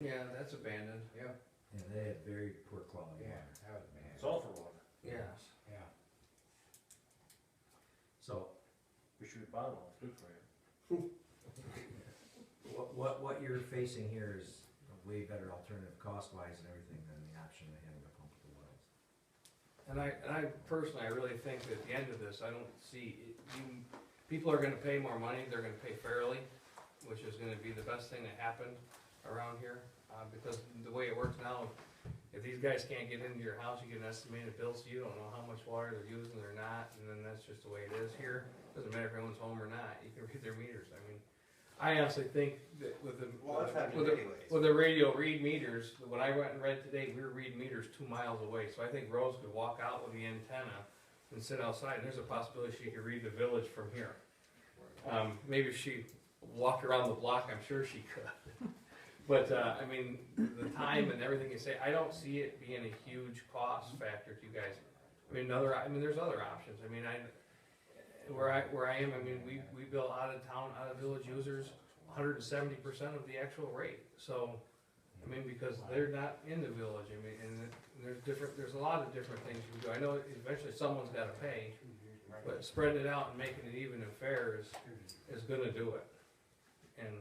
Yeah, that's abandoned. Yeah. And they had very poor quality Yeah, water. that was bad. Sulfur water. Yes. Yeah. So We should bottle, it's good for you. what you're facing here is a way better alternative cost-wise and everything than the option of having to pump the wells. And I personally, I really think that at the end of this, I don't see, people are gonna pay more money, they're gonna pay fairly, which is gonna be the best thing that happened around here, because the way it works now, if these guys can't get into your house, you get an estimated bill, so you don't know how much water they're using or not, and then that's just the way it is here. Doesn't matter if everyone's home or not, you can read their meters. I mean, I honestly think that with the, Well, that's happening anyways. with the radio read meters, when I went and read today, we were reading meters 2 miles away, so I think Rose could walk out with the antenna and sit outside, and there's a possibility she could read the village from here. Maybe if she walked around the block, I'm sure she could. But, I mean, the time and everything you say, I don't see it being a huge cost factor to you guys. I mean, there's other options. I mean, where I am, I mean, we bill out of town, out of village users, 170% of the actual rate. So, I mean, because they're not in the village, I mean, and there's a lot of different things you can do. I know eventually someone's gotta pay, but spreading it out and making it even and fair is gonna do it. And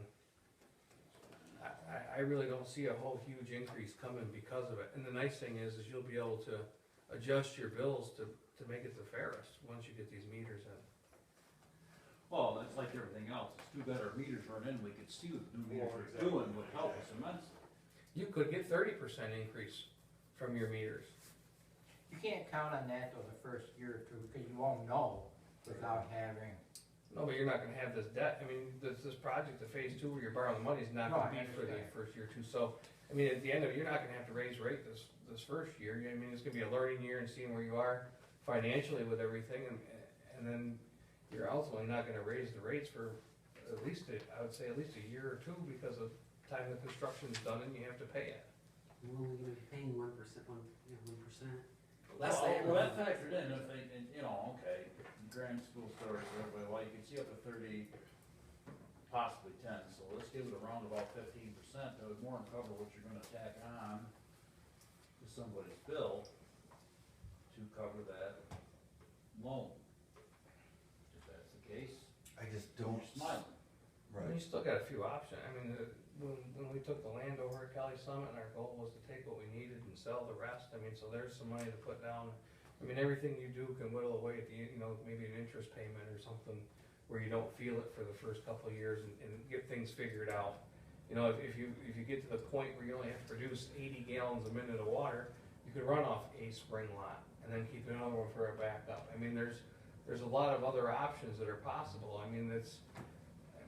I really don't see a whole huge increase coming because of it. And the nice thing is you'll be able to adjust your bills to make it the fairest once you get these meters in. Well, it's like everything else, it's too bad our meters weren't in, we could see what the new meters are doing, would help us immensely. You could get 30% increase from your meters. You can't count on that till the first year or two, because you won't know without having. No, but you're not gonna have this debt. I mean, this project, the phase 2 where you're borrowing the money is not No, gonna I be for the understand. first year or two. So, I mean, at the end of it, you're not gonna have to raise rate this first year. I mean, it's gonna be a learning year and seeing where you are financially with everything, and then you're ultimately not gonna raise the rates for at least, I would say at least a year or two, because of the time the construction's done and you have to pay it. We're only gonna be paying 1%, 1%. Well, that factored in, if they, and, you know, okay, grand school story for everybody, well, you can see up to 30, possibly 10, so let's give it around about 15%, that would more than cover what you're gonna tack on to somebody's bill to cover that loan. If that's the case, I just you're don't. smiling. And you still got a few options. I mean, when we took the land over at Cali Summit, and our goal was to take what we needed and sell the rest, I mean, so there's some money to put down. I mean, everything you do can whittle away at the, maybe an interest payment or something where you don't feel it for the first couple of years and get things figured out. You know, if you get to the point where you only have to produce 80 gallons a minute of water, you could run off a spring lot and then keep another one for a backup. I mean, there's a lot of other options that are possible. I mean,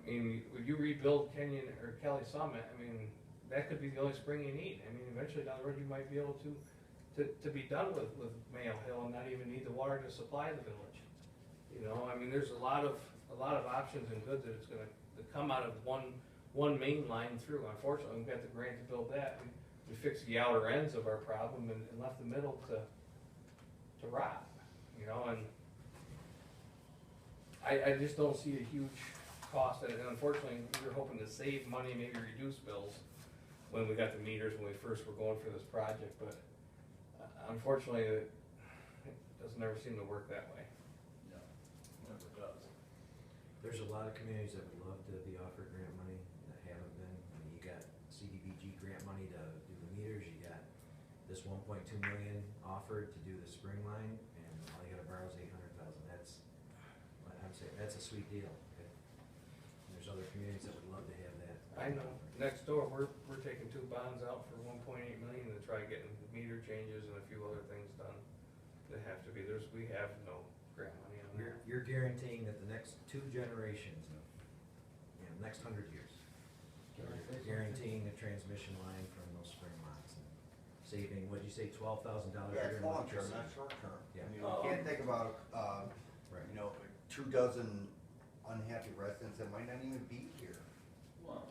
when you rebuild Kenyon or Kelly Summit, I mean, that could be the only spring you need. I mean, eventually down the road, you might be able to be done with Mayo Hill and not even need the water to supply the village. You know, I mean, there's a lot of options and good that it's gonna come out of one main line through. Unfortunately, we've got the grant to build that. We fixed the outer ends of our problem and left the middle to rot. You know, and I just don't see a huge cost, and unfortunately, we were hoping to save money, maybe reduce bills when we got the meters, when we first were going for this project, but unfortunately, it doesn't ever seem to work that way. No, never does. There's a lot of communities that would love to be offered grant money that haven't been. I mean, you got CDBG grant money to do the meters, you got this 1.2 million offered to do the spring line, and all you gotta borrow is 800,000. I'm saying, that's a sweet deal. Okay? There's other communities that would love to have that. I know, next door, we're taking 2 bonds out for 1.8 million to try getting meter changes and a few other things done that have to be, we have no grant money on there. You're guaranteeing that the next 2 generations of, next 100 years, you're guaranteeing the transmission line from those spring lots and saving, what'd you say, $12,000 a Yeah, year it's in long term, electricity? not short term. Yeah. I mean, you can't think about, Right. 2 dozen unhappy residents that might not even be here. Well,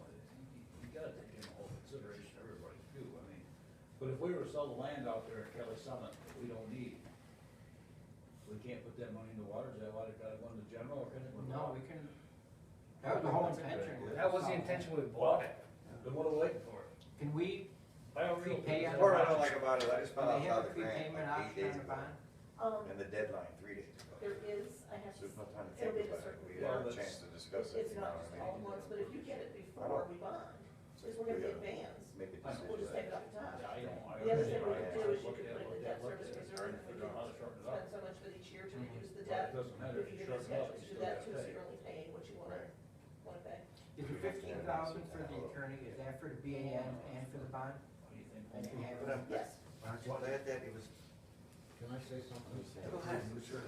you gotta take into whole consideration everybody's view, I mean, but if we were to sell the land out there at Kelly Summit that we don't need, we can't put that money in the water, is that why it gotta go into general, or can it go? No, we can, that was the whole intention. That was the intention when we bought it. Then what are we waiting for? Can we I don't really. prepay on The the part I bond? don't like about it, I just Do found out they about have a the grant prepayment like 8 option days on the ago, bond? and the deadline 3 days ago. There is, I have So to. there's no time to it'll think be about it, certain- we Yeah, have a that's- chance to discuss it, It's you know not what just I all at mean? once, but if you get it I before know. we bond, So is we're gonna we get gotta bans. Make a We'll just take decision. it off the top. Yeah, I don't, I The other thing we understand. could do is you Look could at put it in the it, debt look at service it, reserve, and we figure out how to can shorten it spend up. so much for each year to reduce the It debt. doesn't matter If if you you give a shorten it up, schedule you to still that gotta too, so pay. you're only paying what you wanna pay. Is the 15,000 for the attorney, is that for the BAN and for the bond? What do you think? That you have? But I'm, Yes. aren't you glad that it was? Can I say something? Go ahead. Sure.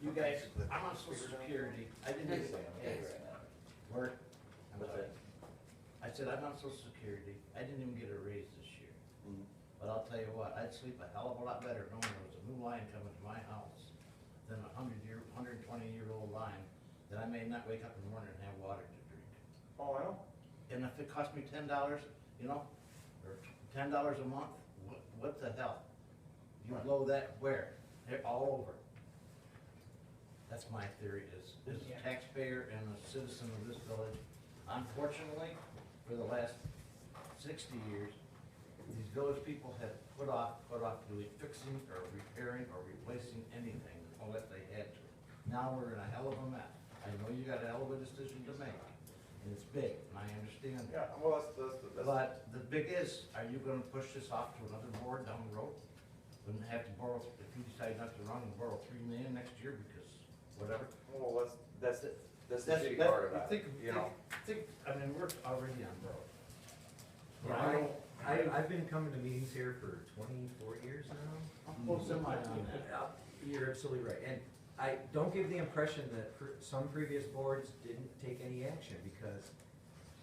You guys, I'm on social security, I didn't even, work, what's that? I said, I'm on social security, I didn't even get a raise this year. Mhm. But I'll tell you what, I'd sleep a hell of a lot better knowing there was a new lion coming to my house than 120-year-old lion that I may not wake up in the morning and have water to drink. Oh, I know. And if it cost me $10, you know, or $10 a month, what the hell? You blow that where? All over. That's my theory, is a taxpayer and a citizen of this village. Unfortunately, for the last 60 years, these village people have put off doing fixing or repairing or replacing anything unless they had to. Now we're in a hell of a mess. I know you got a hell of a decision to make, and it's big, and I understand that. Yeah, well, that's. But the big is, are you gonna push this off to another board down the road? Wouldn't have to borrow, if you decide not to run, and borrow $3 million next year because whatever. Well, that's the shitty That- part about think- it, you know? I mean, we're already on road. I've been coming to meetings here for 24 years now. I'm close to mine on that. You're absolutely right, and I don't give the impression that some previous boards didn't take any action, because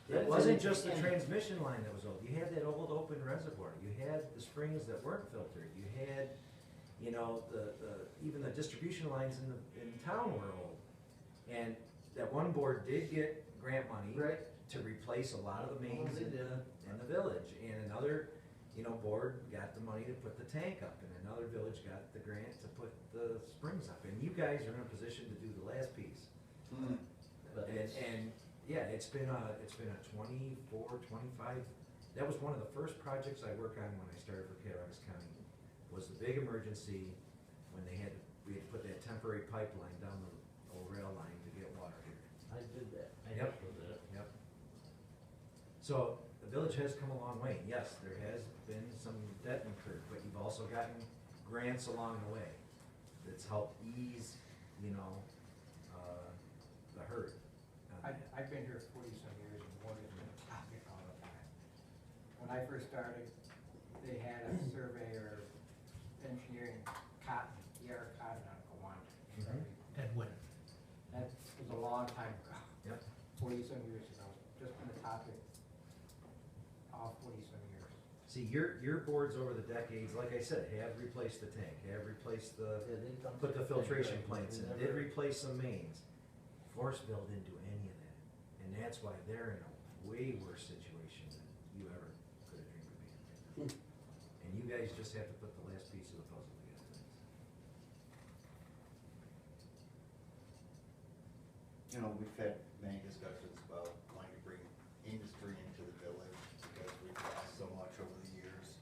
it wasn't just the transmission line that was old, you had that old open reservoir, you had the springs that weren't filtered, you had, you know, even the distribution lines in town were old. And that one board did get grant money to replace a lot of the mains in the village, and another, you know, board got the money to put the tank up, and another village got the grant to put the springs up, and you guys are in a position to do the last piece. But And yeah, it's been a 24, 25, that was one of the first projects I worked on when I started for Cattaraugus County, was the big emergency when we had to put that temporary pipeline down the old rail line to get water here. I did that. I Yep. just did it. Yep. So the village has come a long way. Yes, there has been some debt incurred, but you've also gotten grants along the way that's helped ease, you know, the hurt. on that. I've been here 40-some years, and water's been a topic all the time. When I first started, they had a surveyor engineering cotton, cotton on Kawani. Mhm. That was a long time ago, Yep. 40-some years ago, just been a topic all 40-some years. See, your boards over the decades, like I said, have replaced the tank, have replaced put the filtration plants in, did replace some mains. Forestville didn't do any of that, and that's why they're in a way worse situation than you ever could have dreamed of being. And you guys just have to put the last piece of the puzzle together. You know, we've had many discussions about wanting to bring industry into the village because we've lost so much over the years.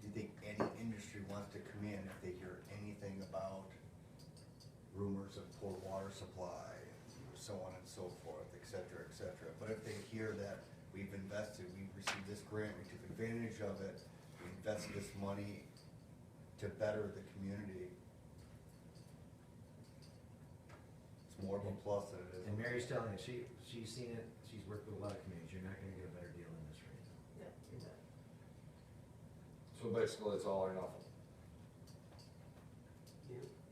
Do you think any industry wants to come in if they hear anything about rumors of poor water supply, so on and so forth, et cetera, et cetera? But if they hear that we've invested, we've received this grant, we took advantage of it, we invested this money to better the community, it's more of a plus than it is. And Mary's telling you, she's seen it, she's worked with a lot of communities, you're not gonna get a better deal than this right now. Yeah, you're not. So basically, it's all or nothing.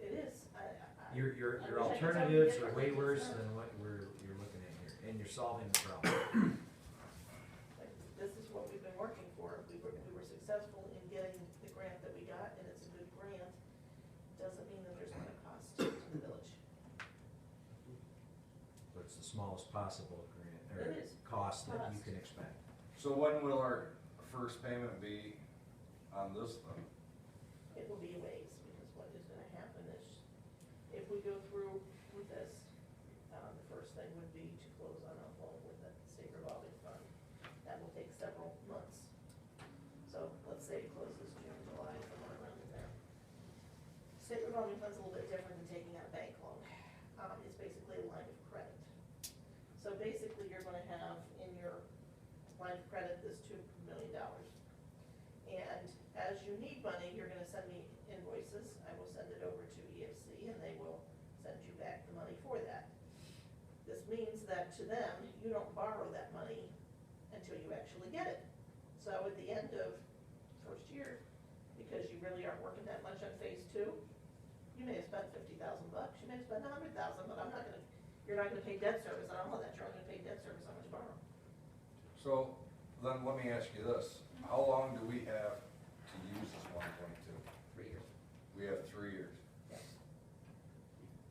It is, I. Your I wish I could tell you alternatives are way differently, worse it's not. than what you're looking at here, and you're solving the problem. Like, this is what we've been working for. We were successful in getting the grant that we got, and it's a good grant. Doesn't mean that there's not a cost to the village. But it's the smallest possible grant, or It is. cost that you Cost. can expect. So when will our first payment be on this then? It will be a ways, because what is gonna happen is, if we go through with this, the first thing would be to close on a loan with the state revolving fund. That will take several months. you need money, you're gonna send me invoices, I will send it over to EFC, and they will send you back the money for that. This means that to them, you don't borrow that money until you actually get it. So at the end of first year, because you really aren't working that much on phase two, you may have spent $50,000, you may have spent $100,000, but you're not gonna pay debt service on all of that, you're only gonna pay debt service on what you borrow. So, then let me ask you this, how long do we have to use this 1.2? 3 years. We have 3 years. Yes.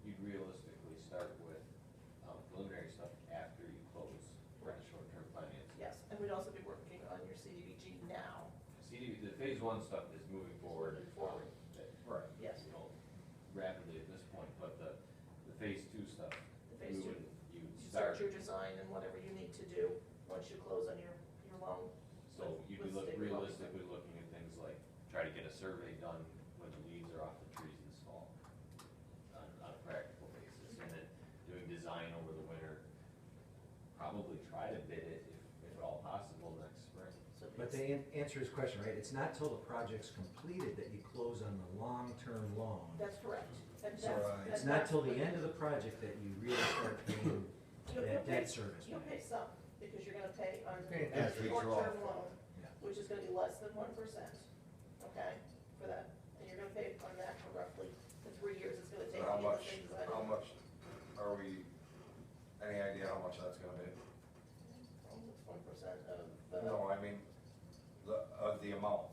You'd realistically start with preliminary stuff after you close the short-term financing. Yes, and we'd also be working on your CDBG now. The phase one stuff is moving forward. Moving forward. Right. Yes. You know, rapidly at this point, but the phase two stuff, The phase two. you You start. start your design and whatever you need to do once you close on your loan. So you'd be with state revolving realistically looking at things like, try to get a survey done when the leaves are off the trees this fall, on a practical basis, and then doing design over the winter. Probably try to bid it if at all possible next spring. So But to answer his question, right, it's not till the project's completed that you close on the long-term loan. That's correct. And So, It's that's- and not that's till the what end of the project that you really start paying You'll that pay- debt service. You'll pay some, because you're gonna pay on Pay a after you draw. short-term loan, Yeah. which is gonna be less than 1%, okay, for that. And you're gonna pay on that for roughly the 3 years it's gonna So take to how get the much, things done. how much are we, any idea how much that's gonna be? It's 1% of the. No, I mean, of the amount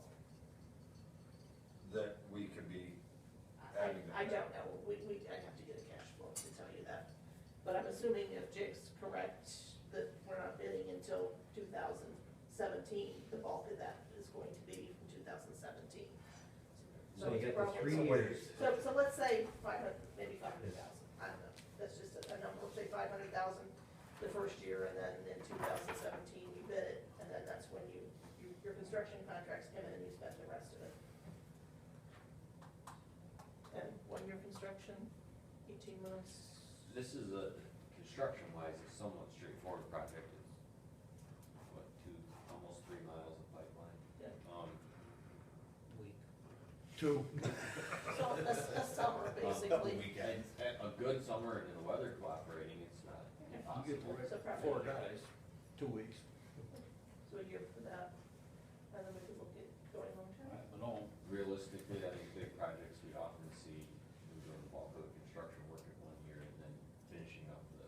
that we could be having to I pay. don't know, I'd have to get a cash flow to tell you that. But I'm assuming if Jake's correct, that we're not bidding until 2017, the bulk of that is going to be from 2017. So you it's get the roughly 3 somewhere- years. So let's say 500, maybe 500,000, I don't know, that's just a number, we'll say 500,000 the first year, and then in 2017 you bid it, and then that's when your construction contracts come in and you spend the rest of it. And 1 year construction, 18 months. This is construction-wise, it's somewhat straightforward project. It's, what, almost 3 miles of pipeline? Yeah. Two. So a summer, basically. Weekend. A good summer and the weather cooperating, it's not You get impossible. So probably a year. guys, 2 weeks. So a year for that, and then we could look at going long term. I don't know. Realistically, I think big projects, we often see, we doing the bulk of the construction work in 1 year and then finishing up the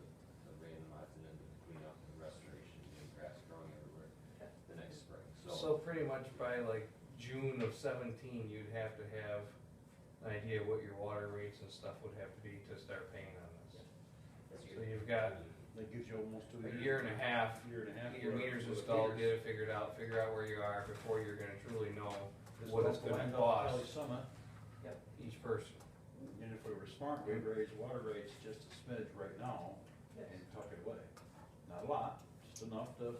random odds and ends of the cleanup and restoration and grass growing everywhere Okay. the next spring, So pretty much by like June of 17, you'd have to have an idea what your water rates and stuff would have to be to start paying on this. This So year. you've got That gives you almost 2 a years. year and a half, Year and a half. get your for- meters for the installed, meters. get it figured out, figure out where you are before you're gonna truly know This what it's will gonna end up Kelly cost Summit, each person. and if we were smart, we'd raise water rates just a smidge right now Yes. and tuck it away. Not a lot, just enough to.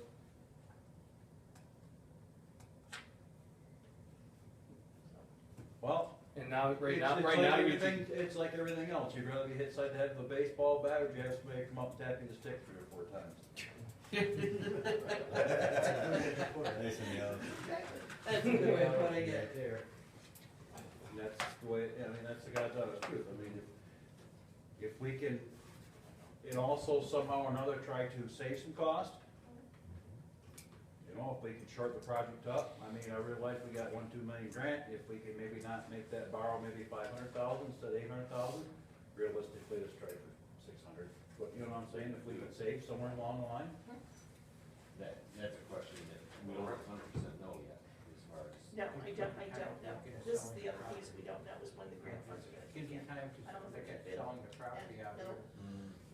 Well. And now, right it's- now, it's right like now, you everything- It's like everything else, you'd rather be hit side the head with a baseball bat, or you have somebody come up and tap you the stick 3 or 4 times. Nice and young. Exactly. That's a good way of putting it. There. And that's the way, I mean, that's the God's honest truth, I mean, if we can, and also somehow or another try to save some cost. You know, if we can short the project up, I mean, I realize we got 1-2 million grant, if we can maybe not make that borrow maybe 500,000 instead of 800,000, realistically, let's try for 600. But you know what I'm saying, if we could save somewhere along the line, That's a question that we don't 100% know yet, as far as. No, I don't know. This is the other piece we don't know, is when the grant funds are gonna kick Gives you in. time to I don't know if look they're at gonna bid selling the property out and here.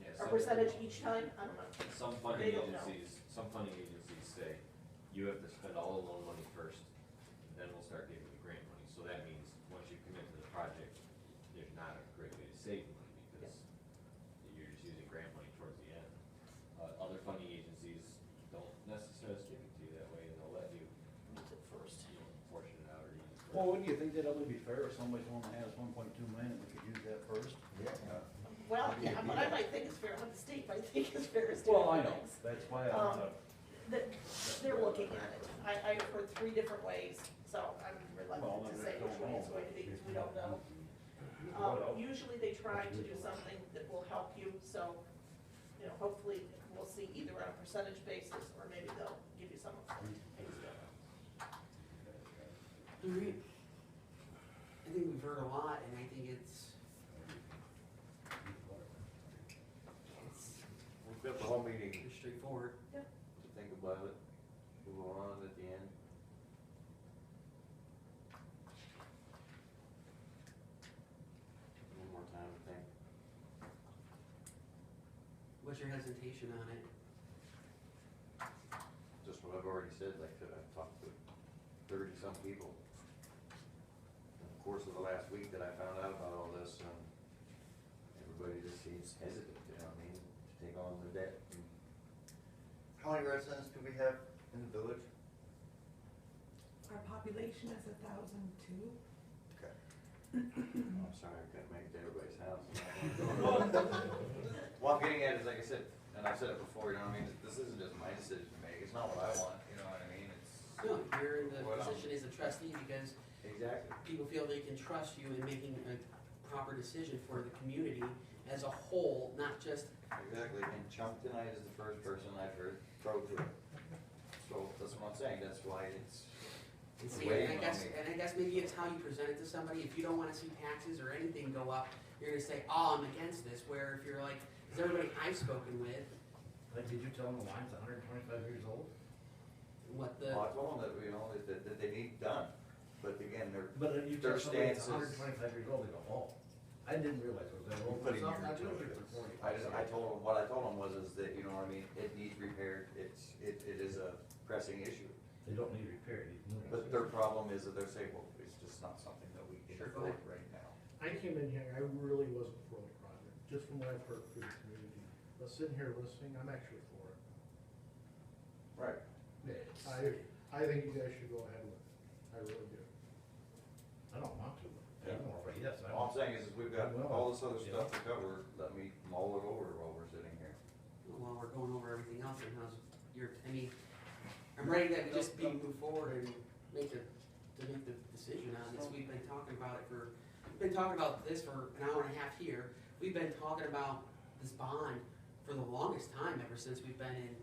Yeah, Or some- percentage each time, I don't know. Some They funding don't know. agencies say, you have to spend all the loan money first, then we'll start giving you grant money. So that means, once you commit to the project, there's not a great way to save money, because you're just using grant money towards the end. Other funding agencies don't necessarily stick it to you that way, and they'll let you, Use it first. you know, portion it out or use it first. well, wouldn't you think that'd only be fair if somebody only has 1.2 million and we could use that first? Yeah. Well, yeah, what I might think is fair, what the state might think is fair is Well, I different know, things. that's why Um, That, they're looking at it. I've heard 3 different ways, so I'm Well, reluctant to then usually they try to do something that will help you, so, you know, hopefully we'll see either on a percentage basis, or maybe they'll give you some upfront. Alright. I think we've heard a lot, and I think it's We've got the whole meeting pretty straightforward. to think about it, move on at the end. One more time, I think. What's your hesitation on it? Just what I've already said, like, that I've talked to 30-some people. In the course of the last week that I found out about all this, everybody just seems hesitant, you know what I mean, to take on the debt. How many residents do we have in the village? Our population is 1,002. Okay. I'm sorry, I couldn't make it to everybody's house. What I'm getting at is, like I said, and I've said it before, you know what I mean, this isn't just my decision to make, it's not what I want, you know what I mean, it's. No, you're in the what I'm- position as a trustee because Exactly. people feel they can trust you in making a proper decision for the community as a whole, not just, Exactly, and Chunk tonight is the first person I've heard throw to it. So that's what I'm saying, that's why it's. and it's see, weighing and on me. I guess maybe it's how you present it to somebody. If you don't wanna see taxes or anything go up, you're gonna say, oh, I'm against this, where if you're like, is everybody I've spoken with, Like, did you tell them the line's 125 years old? what the, Well, I told them that, you know, that they need done, but again, they're. But if you Their tell somebody it's stance is- 125 years old, they go, oh, I didn't realize it was that old. Put in Something your I do utilities. for 40. I told them, what I told them was that, you know what I mean, it needs repaired, it is a pressing issue. They don't need repaired, you need. But their problem is that they're saying, well, it's just not something that we can Sure, go afford ahead. right now. I came in here, I really wasn't for the project, just from what I've heard through the community. But sitting here listening, I'm actually for it. Right. I think you guys should go ahead with it. I really do. I don't want to, Yeah. anymore, but yes, I. All I'm saying is we've got Well, all this other yeah. stuff to cover, let me mull it over while we're sitting here. while we're going over everything else, and how's your, I mean, I'm ready that we just move forward and make the decision on this. We've been talking about it we've been talking about this for an hour and a half here. We've been talking about this bond for the longest time, ever since we've been in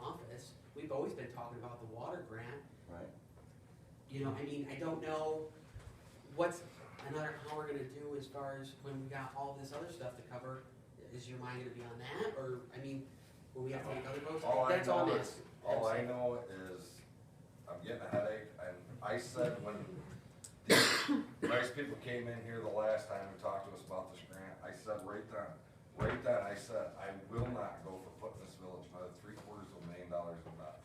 office. We've always been talking about the water grant. Right. You know, I mean, I don't know how we're gonna do as far as when we got all this other stuff to cover. Is your mind gonna be on that, or, I mean, will we have to make other votes? That's all I'm asking. All I know is, I'm getting a headache, and I said when these nice people came in here the last time and talked to us about this grant, I said right then, I said, I will not go for putting this village another $750,000 in debt.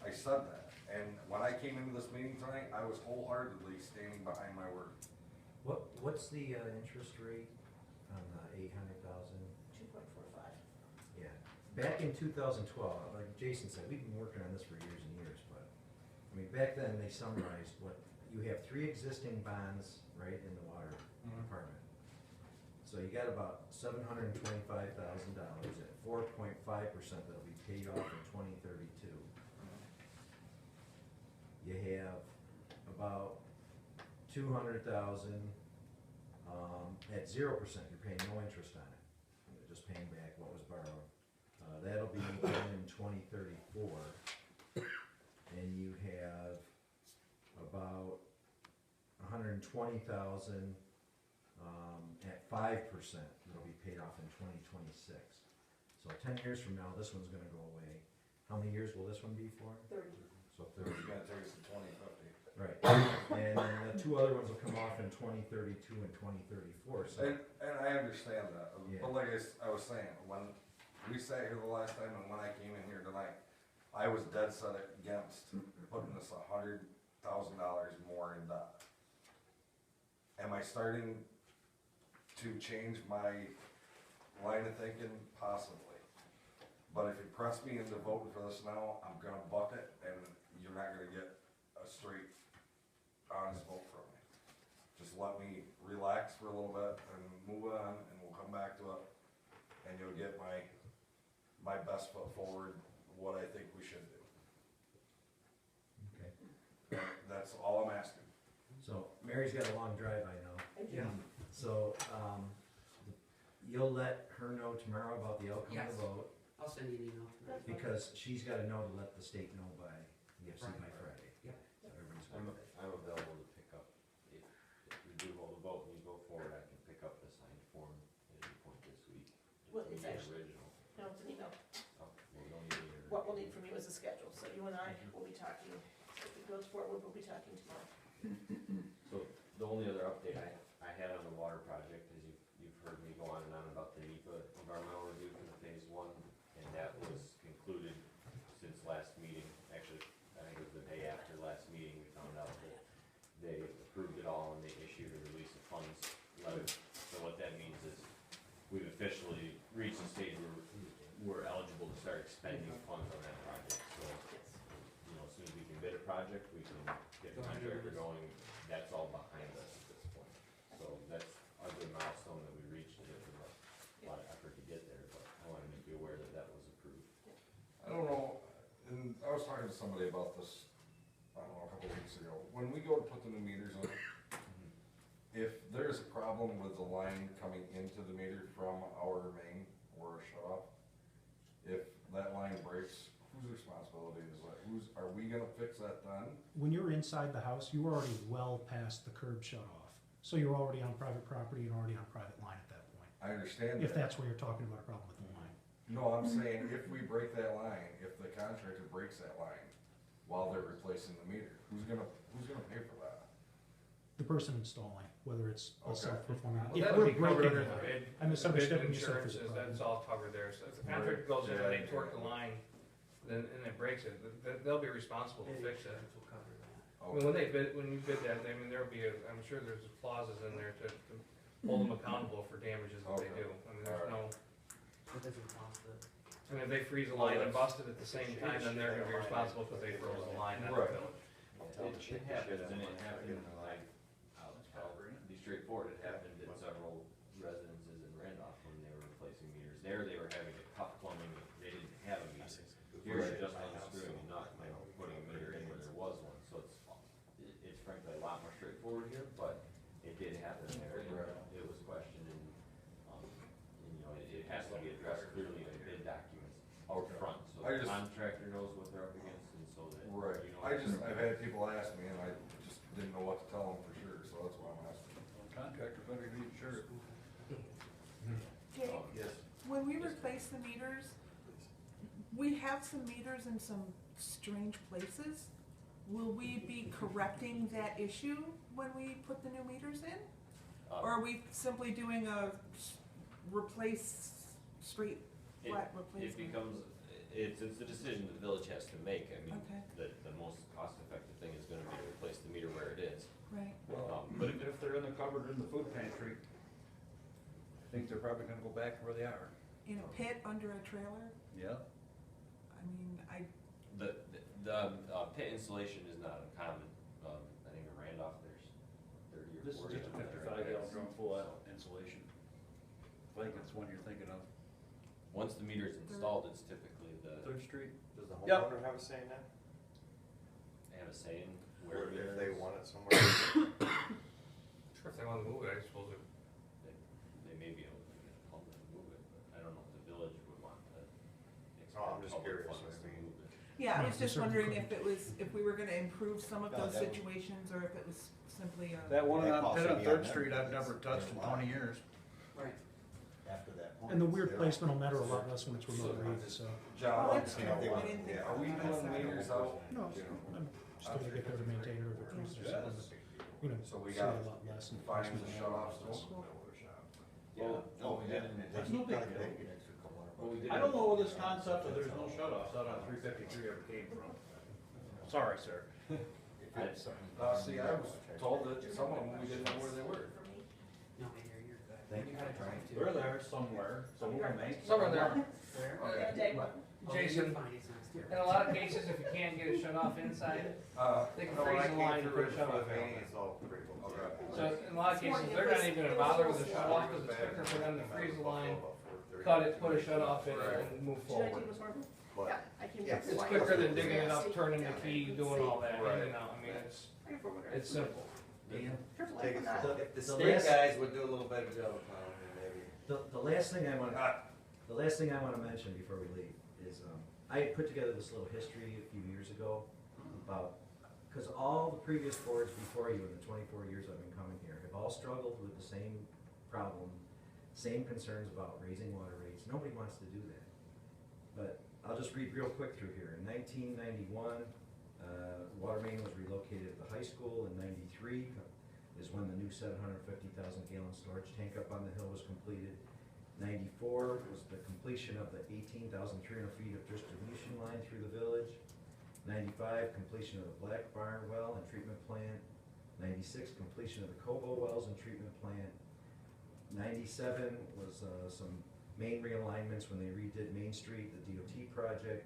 I said that, and when I came into this meeting tonight, I was wholeheartedly standing behind my word. What's the interest rate on the 800,000? 2.45. Yeah, back in 2012, like Jason said, we've been working on this for years and years, but, I mean, back then, they summarized what, you have 3 existing bonds, right, in the water department. So you got about $725,000 at 4.5% that'll be paid off in 2032. You have about 200,000, at 0%, you're paying no interest on it. You're just paying back what was borrowed. That'll be done in 2034. And you have about 120,000, at 5%, that'll be paid off in 2026. So 10 years from now, this one's gonna go away. How many years will this one be for? 30. So It's 30. gonna take us to 2050. Right, and then the 2 other ones will come off in 2032 and 2034, so. And I understand that, Yeah. but like I was saying, when we sat here the last time and when I came in here tonight, I was dead set against putting this $100,000 more in debt. Am I starting to change my line of thinking? Possibly. But if you press me into voting for this now, I'm gonna buck it, and you're not gonna get a straight, honest vote from me. Just let me relax for a little bit and move on, and we'll come back to it, and you'll get my best foot forward, what I think we should do. Okay. That's all I'm asking. So Mary's got a long drive, I know. I do. Yeah. So, you'll let her know tomorrow about the outcome of the Yes. vote, I'll send you an email tonight. because she's gotta know to let the state know by EFC by Right. Friday. Yeah. So everybody's I'm, good. I'm available to pick up, if we do hold a vote and you go forward, I can pick up the signed form at any point this week. Well, It's it's the actually- original. No, it's an email. Oh, well, we don't need it. What we'll need from you is a schedule, so you and I will be talking, if it goes forward, we'll be talking tomorrow. So the only other update I had on the water project is you've heard me go on and on about the NEPA environmental review for the phase one, and that was concluded since last meeting. Actually, I think it was the day after last meeting, we found out that they approved it all and they issued a release of funds letter. So what that means is we've officially reached the stage where we're eligible to start expending funds on that project. So, Yes. you know, as soon as we can bid a project, we can get the contractor going, that's all behind us at this point. So that's a good milestone that we reached, and it was a lot of effort to get there, but I wanted to make you aware that that was approved. I don't know, and I was talking to somebody about this, I don't know, a couple weeks ago. When we go to put the new meters in, if there's a problem with the line coming into the meter from our main or a shut off, if that line breaks, whose responsibility is that? Are we gonna fix that then? When you're inside the house, you're already well past the curb shut off. So you're already on private property and already on private line at that point. I understand If that. that's where you're talking about a problem with the line. No, I'm saying if we break that line, if the contractor breaks that line while they're replacing the meter, who's gonna pay for that? The person installing, whether it's a Okay. self-performing. Well, If that we're would be covered breaking under the the line. bid. I misunderstood Bid when you said insurances, physical. that's all covered there, so if the contractor goes in and they torque the line, then, and it breaks it, they'll be responsible to fix it. Insurance will cover that. I mean, when you bid that, I mean, there'll be I'm sure there's clauses in there to hold them accountable for damages that they Okay. do. I mean, there's no, What does it cost to? I mean, if they freeze a line and bust it at the same time, then they're gonna be responsible because they froze the line, not the Right. village. It happens, and it happened, like, I'll be straightforward, it happened at several residences in Randolph when they were replacing meters. There, they were having to cut plumbing, they didn't have a meter. Here, you're just unscrewing a nut and putting a meter in where there was one, so it's frankly a lot more straightforward here, but it did happen there, and it was questioned, and, you know, it has to be addressed clearly in bid documents out front, so I the just- contractor knows what they're up against, and so that, Right, you know. I've had people ask me and I just didn't know what to tell them for sure, so that's why I'm asking. Contractor better be sure. Jake, Yes. when we replace the meters, we have some meters in some strange places. Will we be correcting that issue when we put the new meters in? Or are we simply doing a straight flat It replacement? becomes, it's the decision the village has to make, I mean, Okay. the most cost-effective thing is gonna be to replace the meter where it is. Right, But if they're in the cupboard in the food pantry, I think they're probably gonna go back where they are. in a pit under a trailer? Yeah. I mean, The pit installation is not uncommon, I think in Randolph, there's 30 or 40. This is just a of them that are 55 gallon pits. drum full of So, insulation. I think it's one you're thinking of. Once the meter's installed, it's typically Third Street? Does the Yep. homeowner have a say in that? they have a say in Or where it if is. they want it somewhere? Sure, if they wanna move it, I suppose it. They may be able to get a plumber to move it, but I don't know if the village would want to Oh, I'm expend just public curious, funds I to mean. move it. yeah, I was No, just we certainly wondering if couldn't. if we were gonna improve some of No, those that would- situations, or if it was simply a. That one That on costs Pitt on me Third on Street, them, I've never it's touched in a lot. 20 years. Right. After that point. And the weird they're- placement will matter a lot less when it's remote read, so. John, Oh, that's you true. know, I didn't think are we about doing that. meters out? No, I'm still gonna get there to maintain it or if it freezes or something, but, you know, So we see got a lot less. and fines placement and and shut all offs that too? stuff. Yeah. Oh, yeah, and That's they no keep big trying to deal. make an extra couple Well, we $100. did- I don't know where this concept of there's no shut-offs out on 353 ever came from. Sorry, sir. If it's something- See, I was told that some of them, we didn't know where they were. No, I hear you're good. Thank you for trying to. They're there somewhere, so we'll make. Some are there. Where? We're gonna take one. Oh, Jason, you're fine, it's not scary. in a lot of cases, if you can't get it shut off inside, they can No, when I freeze the came line and through put a it shut for off the valve. meeting, it's all pretty cool. So in a lot of cases, they're not even gonna bother with the shut off, cause it's quicker for them to freeze the line, cut it, put a shut off in it, and move Should I forward. take this one? But- Yeah, I can. Yes. It's quicker than digging it up, turning the key, doing all that, in and out, I mean, it's simple. Dan? Here's a Take life it or slow. not. If the The state last- guys would do a little better job of plowing, then maybe. The last thing I wanna mention before we leave is, I had put together this little history a few years ago about, cause all the previous boards before you in the 24 years I've been coming here have all struggled with the same problem, same concerns about raising water rates. Nobody wants to do that. But I'll just read real quick through here. In 1991, water main was relocated at the high school. In 93 is when the new 750,000 gallon storage tank up on the hill was completed. 94 was the completion of the 18,300 feet of distribution line through the village. 95, completion of the Black Barn well and treatment plant. 96, completion of the Cobo wells and treatment plant. 97 was some main realignments when they redid Main Street, the DOT project.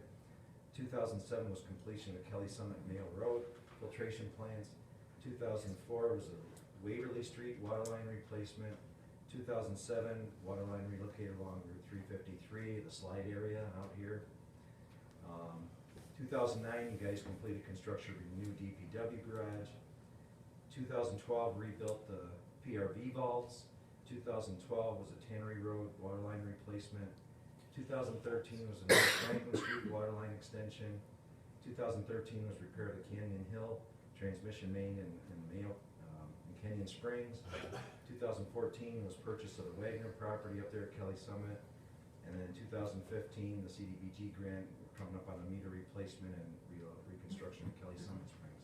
2007 was completion of Kelly Summit Mail Road filtration plants. 2004 was a Waverly Street water line replacement. 2007, water line relocated along Route 353, the slide area out here. 2009, you guys completed construction of your new DPW garage. 2012, rebuilt the PRV vaults. 2012 was a Tannery Road water line replacement. 2013 was a North Franklin Street water line extension. 2013 was repair of the Canyon Hill transmission main in Canyon Springs. 2014 was purchase of the Wagner property up there at Kelly Summit. And then 2015, the CDBG grant coming up on a meter replacement and reconstruction of Kelly Summit Springs.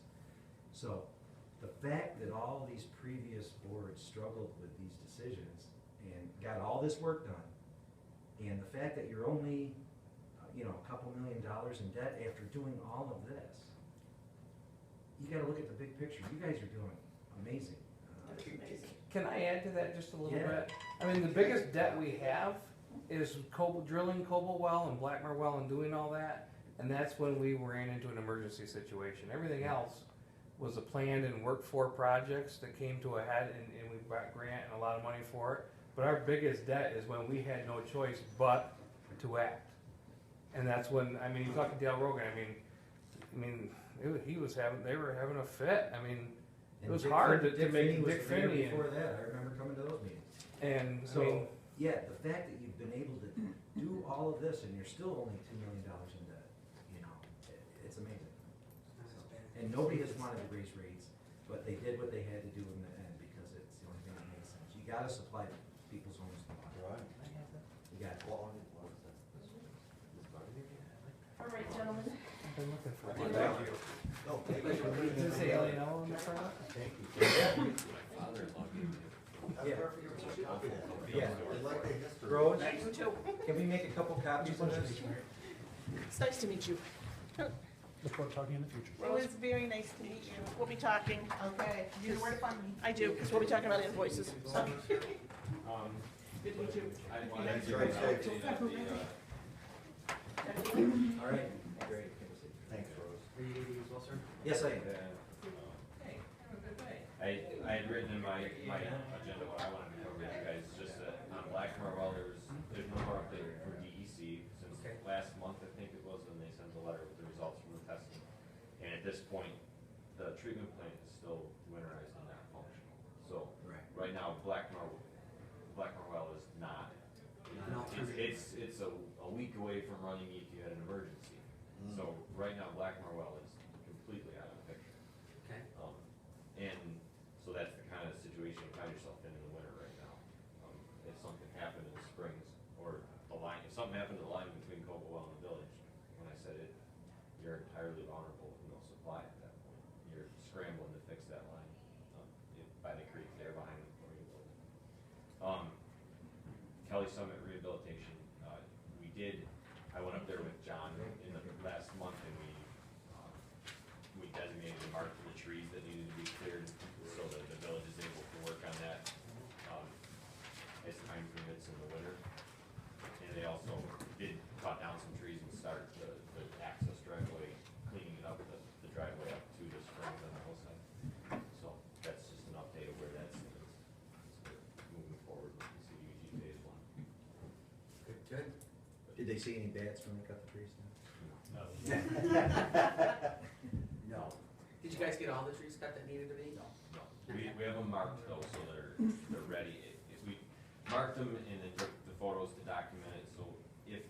So the fact that all these previous boards struggled with these decisions and got all this work done, and the fact that you're only, a couple $1 million in debt after doing all of this, you gotta look at the big picture. You guys are doing amazing. That's amazing. Can I add to that just a little Yeah. bit? I mean, the biggest debt we have is drilling Coble well and Blackmore well and doing all that, and that's when we ran into an emergency situation. Everything else was a planned and worked for projects that came to a head, and we got grant and a lot of money for it. But our biggest debt is when we had no choice but to act. And that's when, you talk to Dale Rogan, they were having a fit. It was hard to make Dick Finney. Before that, I remember coming to those meetings. And, Yeah, the fact that you've been able to do all of this and you're still only $2 million in debt, it's amazing. And nobody has wanted to raise rates, but they did what they had to do in the end because it's the only thing that makes sense. You gotta supply people's homes with water. You got to. All right, gentlemen. I've been looking for Thank one. you. Does it say L&L on the front? Thank you. Father-in-law gave me Yeah. Yeah. They like the history. Rose, You too. can we make a couple copies of this? It's nice to meet you. Look forward to talking in the future. It was very nice to meet you. We'll be talking. Okay, you know where to find me. I do, because we'll be talking about invoices. So, good to meet you. I wanted Thanks, to very give an safe. update of the, All right, great. Thanks, Rose. Are you leaving as well, sir? Yes, I am. Hey, have a good day. I had written in my agenda what I wanted to cover with you guys, just that on Blackmore, well, there's no more update for DEC since Okay. last month, I think it was, when they sent the letter with the results from the testing. And at this point, the treatment plant is still winterized and not functional. So, right now, Blackmore well is not. It's a week away from running if you had an emergency. So, right now, Blackmore well is completely out of the picture. Okay. And so that's the kind of situation you find yourself in the winter right now. If something happened in the springs, or if something happened to the line between Copelwell and the village, when I said it, you're entirely vulnerable with no supply at that point. You're scrambling to fix that line by the creek there behind the Memorial Building. Kelly Summit rehabilitation, I went up there with John in the last month, and we designated a mark for the trees that needed to be cleared so that the village is able to work on that as time permits in the winter. And they also did cut down some trees and start the access driveway, cleaning it up, the driveway up to the springs on the hillside. So that's just an update of where that's moving forward with the CDBG phase 1. Good. Did they see any bats when they cut the trees down? No. No. Did you guys get all the trees cut that needed to be? No. We have them marked though, so they're ready. If we marked them and then took the photos to document it, so if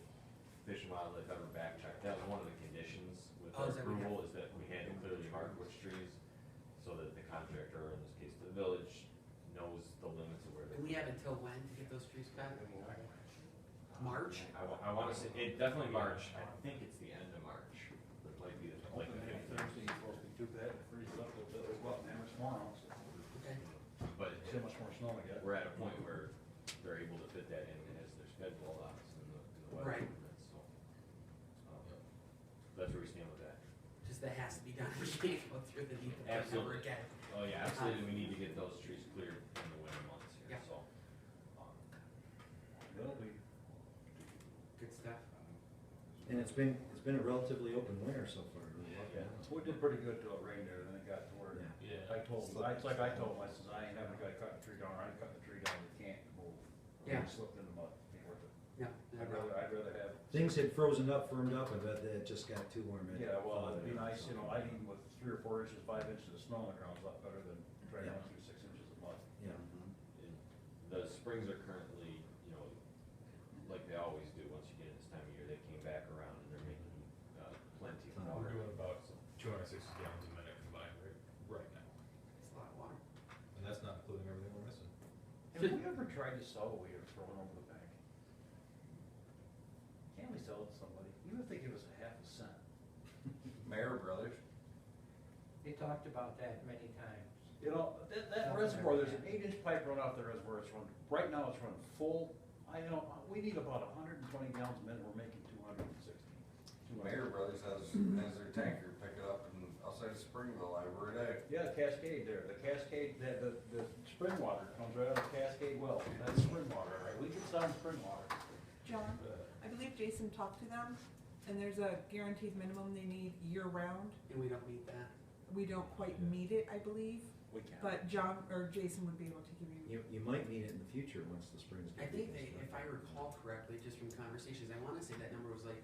Fish and Wildlife ever backtracked, that was one of the conditions with Oh, our is that what approval, is that we had to clearly mark which trees, so that the contractor, or in this case the village, knows the limits of where they. And we have until when to get those trees cut? March? I wanna say, it definitely March, I think it's the end of March, it might be the, like the Hopefully, 15th. Thursday, you're supposed to be too bad, it freezes up a little bit, there's about that much tomorrow, so Okay. But too much more snow to get. we're at a point where they're able to fit that in as their schedule allows in the weather Right. limits, so. That's where we stand with that. Just that has to be done, we can't go through the deep ever Absolutely. again. Oh, yeah, absolutely, we need to get those trees cleared in the winter months here, Yeah. so. It'll be, Good stuff. And it's been a relatively open winter so far. Really. yeah, we did pretty good till it rained there, then it got to where, Yeah. I told him, it's like I told him, I says, I ain't having a guy cut the tree down, or I ain't cutting the tree down, we can't move. Yeah. It slipped in the mud, ain't worth it. Yeah. I'd rather have. Things had frozen up, firmed up, I bet that it just got too warm. Yeah, well, it'd be nice, you know, I think with 3 or 4 inches, 5 inches of snow on the ground is a lot better than trying to run through 6 inches of mud. Yeah. And the springs are currently, you know, like they always do, once you get in this time of year, they came back around and they're making, plenty of water. We're doing about 260 gallons a minute combined right now. It's a lot of water. And that's not including everything we're missing. Have you ever tried to sell what we are throwing over the bank? Can't we sell it to somebody? Even if they give us a half a cent? Mayor Brothers. They talked about that many times. You know, that reservoir, there's an 8-inch pipe run off the reservoir, it's running, right now it's running full. We need about 120 gallons a minute, we're making 260. Mayor Brothers has their tanker pick it up in outside of Springville every day. Yeah, Cascade there, the Cascade, the spring water comes right out of Cascade well, that's spring water, right? We can sell spring water. John, I believe Jason talked to them, and there's a guaranteed minimum they need year-round. And we don't meet that. We don't quite meet it, I believe, We can. but John, or Jason would be able to give you. You might need it in the future once the springs. I get think busy. they, if I recall correctly, just from conversations, I wanna say that number was like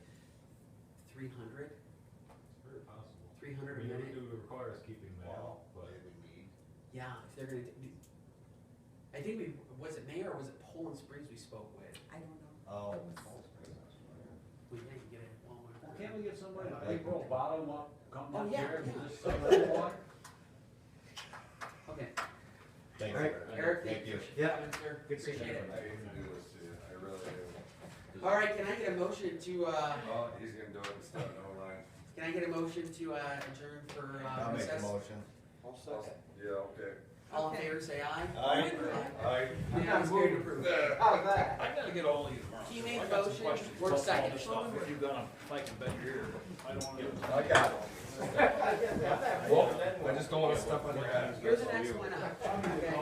300, It's very possible. 300 a I mean, minute. it would require us keeping that, Wow, but they would need. Yeah, if they're gonna, I think was it Mayor or was it Poland Springs we spoke with? I don't know. Oh. It was- We didn't get it at Walmart. Well, can't we get somebody to pay for a bottom up, come Oh, down yeah, here and yeah. just sell that water? Okay. Thanks, All right. Eric, Thank you. Yeah. Sir. Good seeing Appreciate it. I hate to do this to you, I really do. All right, can I get a motion to, Oh, he's gonna do it instead, no line. can I get a motion to adjourn for I'll make recess? a motion. Yeah, okay. All in favor, say aye. Aye. Aye. Unanimous, carried, approved. How's that? I gotta get all these tomorrow. He made I the got some motion, questions Word about all second. this stuff. If you're gonna fight and bet your ear, I don't wanna. I got it. Well, I just don't wanna step on your head. You're the next one up. Okay.